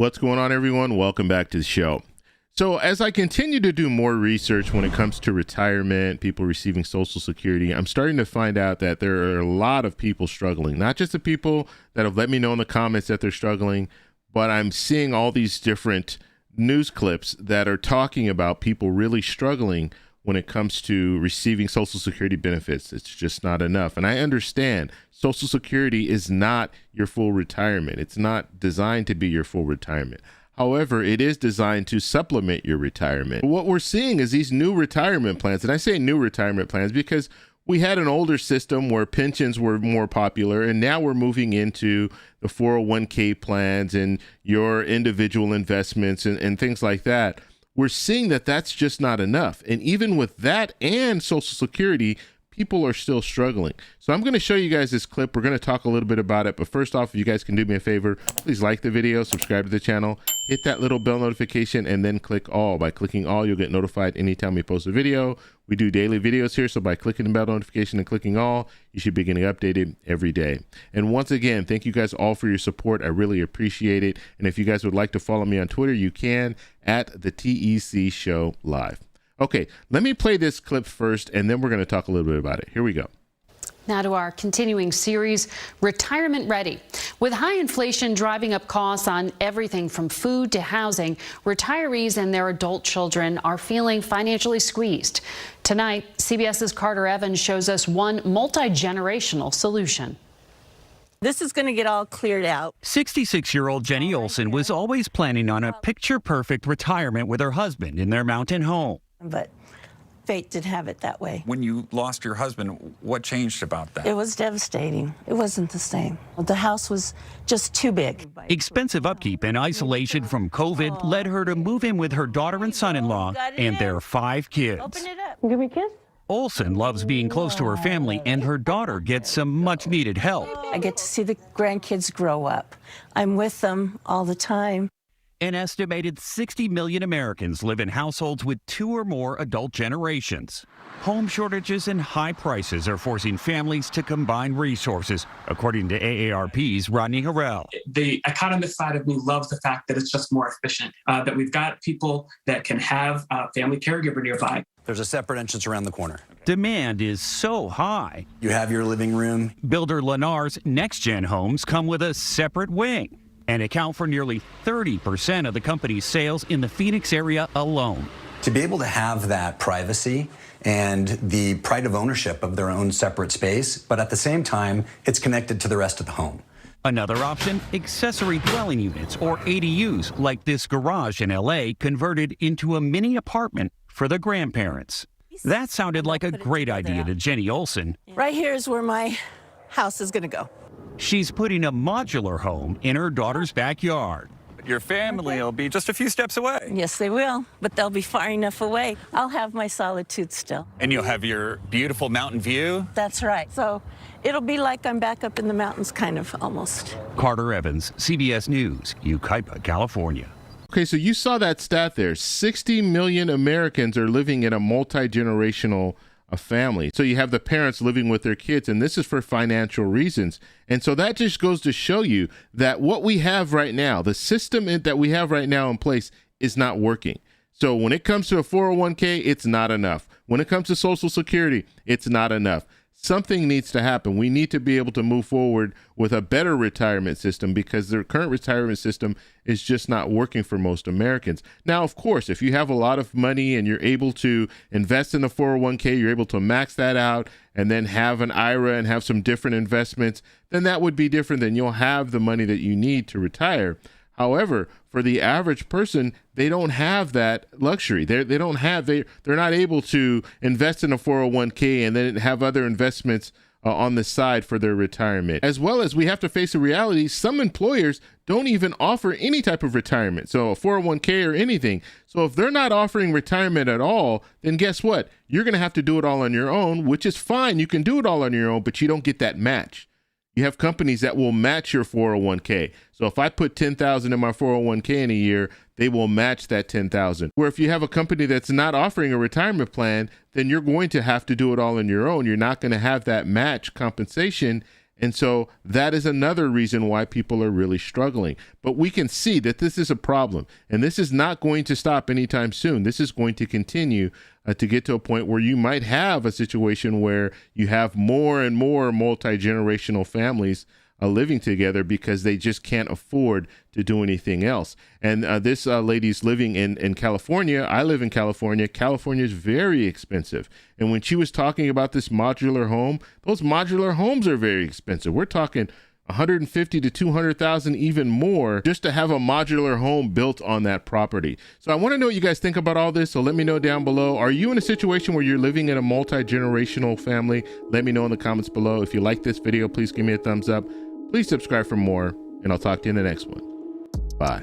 What's going on, everyone? Welcome back to the show. So as I continue to do more research when it comes to retirement, people receiving Social Security, I'm starting to find out that there are a lot of people struggling, not just the people that have let me know in the comments that they're struggling, but I'm seeing all these different news clips that are talking about people really struggling when it comes to receiving Social Security benefits. It's just not enough. And I understand Social Security is not your full retirement. It's not designed to be your full retirement. However, it is designed to supplement your retirement. What we're seeing is these new retirement plans, and I say new retirement plans because we had an older system where pensions were more popular, and now we're moving into the 401k plans and your individual investments and things like that. We're seeing that that's just not enough. And even with that and Social Security, people are still struggling. So I'm going to show you guys this clip. We're going to talk a little bit about it. But first off, if you guys can do me a favor, please like the video, subscribe to the channel, hit that little bell notification, and then click all. By clicking all, you'll get notified anytime we post a video. We do daily videos here, so by clicking the bell notification and clicking all, you should be getting updated every day. And once again, thank you guys all for your support. I really appreciate it. And if you guys would like to follow me on Twitter, you can at the TEC Show Live. Okay, let me play this clip first, and then we're going to talk a little bit about it. Here we go. Now to our continuing series, Retirement Ready. With high inflation driving up costs on everything from food to housing, retirees and their adult children are feeling financially squeezed. Tonight, CBS's Carter Evans shows us one multi-generational solution. This is going to get all cleared out. 66-year-old Jenny Olson was always planning on a picture-perfect retirement with her husband in their mountain home. But fate didn't have it that way. When you lost your husband, what changed about that? It was devastating. It wasn't the same. The house was just too big. Expensive upkeep and isolation from COVID led her to move in with her daughter and son-in-law and their 5 kids. Open it up. Give me a kiss. Olson loves being close to her family, and her daughter gets some much-needed help. I get to see the grandkids grow up. I'm with them all the time. An estimated 60 million Americans live in households with 2 or more adult generations. Home shortages and high prices are forcing families to combine resources, according to AARP's Rodney Harrell. The economist side of me loves the fact that it's just more efficient, that we've got people that can have a family caregiver nearby. There's a separate entrance around the corner. Demand is so high. You have your living room. Builder Lennar's next-gen homes come with a separate wing and account for nearly 30% of the company's sales in the Phoenix area alone. To be able to have that privacy and the pride of ownership of their own separate space, but at the same time, it's connected to the rest of the home. Another option, accessory dwelling units, or ADUs, like this garage in LA converted into a mini apartment for the grandparents. That sounded like a great idea to Jenny Olson. Right here is where my house is going to go. She's putting a modular home in her daughter's backyard. Your family will be just a few steps away. Yes, they will, but they'll be far enough away. I'll have my solitude still. And you'll have your beautiful mountain view. That's right. So it'll be like I'm back up in the mountains, kind of, almost. Carter Evans, CBS News, Yucaipa, California. Okay, so you saw that stat there. 60 million Americans are living in a multi-generational family. So you have the parents living with their kids, and this is for financial reasons. And so that just goes to show you that what we have right now, the system that we have right now in place, is not working. So when it comes to a 401k, it's not enough. When it comes to Social Security, it's not enough. Something needs to happen. We need to be able to move forward with a better retirement system because the current retirement system is just not working for most Americans. Now, of course, if you have a lot of money and you're able to invest in the 401k, you're able to max that out and then have an IRA and have some different investments, then that would be different. Then you'll have the money that you need to retire. However, for the average person, they don't have that luxury. They're not able to invest in a 401k and then have other investments on the side for their retirement. As well as we have to face the reality, some employers don't even offer any type of retirement. So a 401k or anything. So if they're not offering retirement at all, then guess what? You're going to have to do it all on your own, which is fine. You can do it all on your own, but you don't get that match. You have companies that will match your 401k. So if I put $10,000 in my 401k in a year, they will match that $10,000. Where if you have a company that's not offering a retirement plan, then you're going to have to do it all on your own. You're not going to have that match compensation. And so that is another reason why people are really struggling. But we can see that this is a problem, and this is not going to stop anytime soon. This is going to continue to get to a point where you might have a situation where you have more and more multi-generational families living together because they just can't afford to do anything else. And this lady's living in California. I live in California. California is very expensive. And when she was talking about this modular home, those modular homes are very expensive. We're talking 150 to 200,000, even more, just to have a modular home built on that property. So I want to know what you guys think about all this. So let me know down below. Are you in a situation where you're living in a multi-generational family? Let me know in the comments below. If you like this video, please give me a thumbs up. Please subscribe for more, and I'll talk to you in the next one. Bye.